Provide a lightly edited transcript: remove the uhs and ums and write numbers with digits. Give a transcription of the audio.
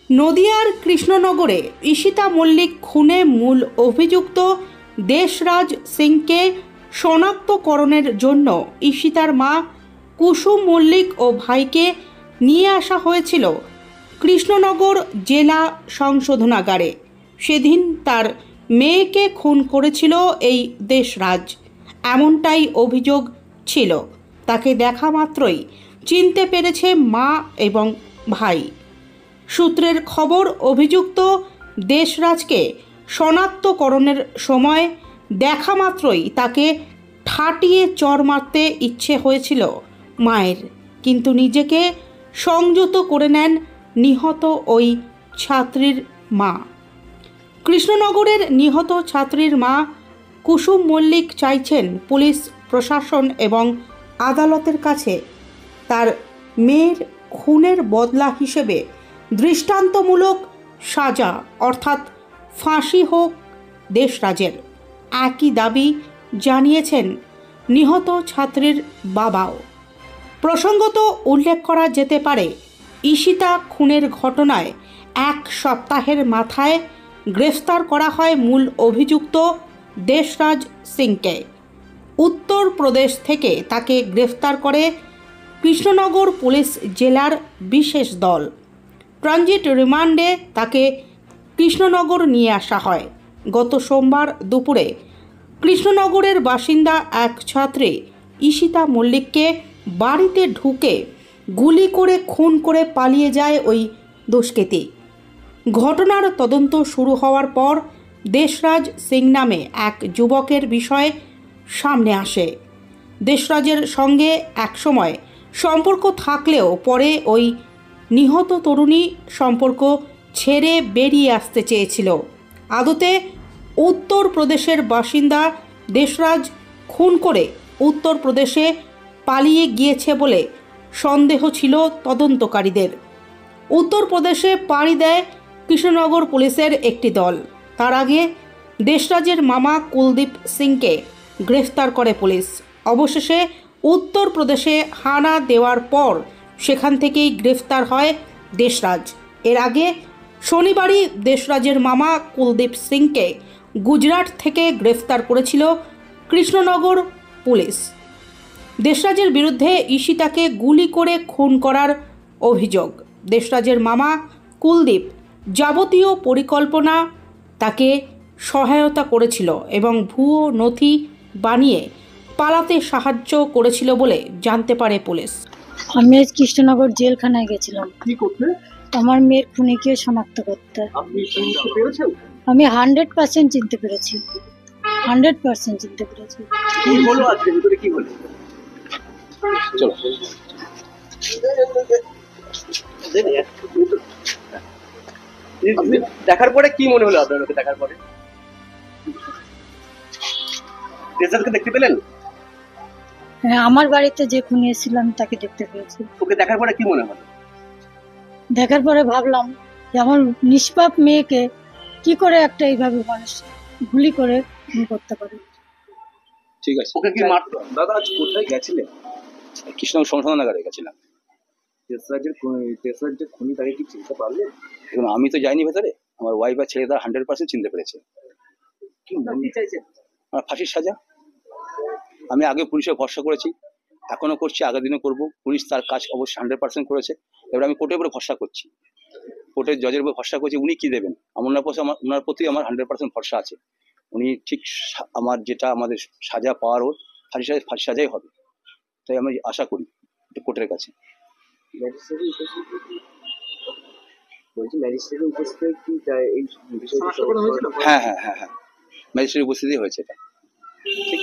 নদিয়ার কৃষ্ণনগরে ঈশিতা মল্লিক খুনে মূল অভিযুক্ত দেশরাজ সিংকে শনাক্তকরণের জন্য ঈশিতার মা কুসুম মল্লিক ও ভাইকে নিয়ে আসা হয়েছিল কৃষ্ণনগর জেলা সংশোধনাগারে। সেদিন তার মেয়েকে খুন করেছিল এই দেশরাজ, এমনটাই অভিযোগ ছিল। তাকে দেখা মাত্রই চিনতে পেরেছে মা এবং ভাই। সূত্রের খবর, অভিযুক্ত দেশরাজকে শনাক্তকরণের সময় দেখা মাত্রই তাকে ঠাটিয়ে চর মারতে ইচ্ছে হয়েছিল মায়ের, কিন্তু নিজেকে সংযত করে নেন নিহত ওই ছাত্রীর মা। কৃষ্ণনগরের নিহত ছাত্রীর মা কুসুম মল্লিক চাইছেন পুলিশ প্রশাসন এবং আদালতের কাছে তার মেয়ের খুনের বদলা হিসেবে দৃষ্টান্তমূলক সাজা অর্থাৎ ফাঁসি হোক দেশরাজের। একই দাবি জানিয়েছেন নিহত ছাত্রীর বাবাও। প্রসঙ্গত উল্লেখ করা যেতে পারে, ঈশিতা খুনের ঘটনায় এক সপ্তাহের মাথায় গ্রেফতার করা হয় মূল অভিযুক্ত দেশরাজ সিংকে। উত্তরপ্রদেশ থেকে তাকে গ্রেফতার করে কৃষ্ণনগর পুলিশ জেলার বিশেষ দল। ট্রানজিট রিমান্ডে তাকে কৃষ্ণনগর নিয়ে আসা হয়। গত সোমবার দুপুরে কৃষ্ণনগরের বাসিন্দা এক ছাত্রী ঈশিতা মল্লিককে বাড়িতে ঢুকে গুলি করে খুন করে পালিয়ে যায় ওই দুষ্কৃতী। ঘটনার তদন্ত শুরু হওয়ার পর দেশরাজ সিং নামে এক যুবকের বিষয়ে সামনে আসে। দেশরাজের সঙ্গে একসময় সম্পর্ক থাকলেও পরে ওই নিহত তরুণী সম্পর্ক ছেড়ে বেরিয়ে আসতে চেয়েছিল। আদতে উত্তরপ্রদেশের বাসিন্দা দেশরাজ খুন করে উত্তরপ্রদেশে পালিয়ে গিয়েছে বলে সন্দেহ ছিল তদন্তকারীদের। উত্তরপ্রদেশে পাড়ি দেয় কৃষ্ণনগর পুলিশের একটি দল। তার আগে দেশরাজের মামা কুলদীপ সিংকে গ্রেফতার করে পুলিশ। অবশেষে উত্তরপ্রদেশে হানা দেওয়ার পর সেখান থেকেই গ্রেফতার হয় দেশরাজ। এর আগে শনিবারই দেশরাজের মামা কুলদীপ সিংকে গুজরাট থেকে গ্রেফতার করেছিল কৃষ্ণনগর পুলিশ। দেশরাজের বিরুদ্ধে ঈশিতাকে গুলি করে খুন করার অভিযোগ। দেশরাজের মামা কুলদীপ যাবতীয় পরিকল্পনা তাকে সহায়তা করেছিল এবং ভুয়ো নথি বানিয়ে পালাতে সাহায্য করেছিল বলে জানতে পারে পুলিশ। আমি আজ কৃষ্ণনগর জেলখানায় গেছিলাম কি করতে? আমার মেয়ের খুনিকে শনাক্ত করতে। আপনি চিনতে পেরেছেন? আমি 100% চিনতে পেরেছি, 100% চিনতে পেরেছি। কি হলো আজকে ভিতরে, কি হলো? চলো দেখার পরে কি মনে হলো আপনার? ওকে দেখার পরে রেজাল্টকে দেখতে পেলেন? হ্যাঁ, আমার বাড়িতে যে খুনি এসেছিল আমি তাকে দেখতে পেয়েছি। ওকে দেখার পরে কি মনে হলো? দেখার পরে ভাবলাম যে আমার নিষ্পাপ মেয়েকে কি করে একটা এইভাবে মানুষ গুলি করে খুন করতে পারে। ঠিক আছে, ওকে কি মারতো? দাদা আজ কোথায় গেছিলেন? কৃষ্ণনগর সংশোধনাগারে গেছিলাম। দেশরাজের খুনি তাকে কি চিনতে পারলেন? এবং আমি তো যাইনি ভেতরে, আমার ওয়াইফ আর ছেলে তার 100% চিনতে পেরেছে। কি মনে চাইছেন? আমার ফাঁসির সাজা। আমি আগে পুলিশে ভরসা করেছি, এখনো করছি, আগের দিনও করবো। পুলিশ তার কাজ অবশ্যই 100% করেছে। এবার আমি কোর্টের উপরে ভরসা করছি, কোর্টের জজের উপরে ভরসা করছি। উনি কি দেবেন ওনার প্রতি আমার 100% ভরসা আছে। উনি ঠিক আমার যেটা আমাদের সাজা পাওয়ার, ওর ফাঁসি সাজাই হবে, তাই আমি আশা করি কোর্টের কাছে। হ্যাঁ, ম্যাজিস্ট্রেটের উপস্থিতি হয়েছে এটা। ঠিক।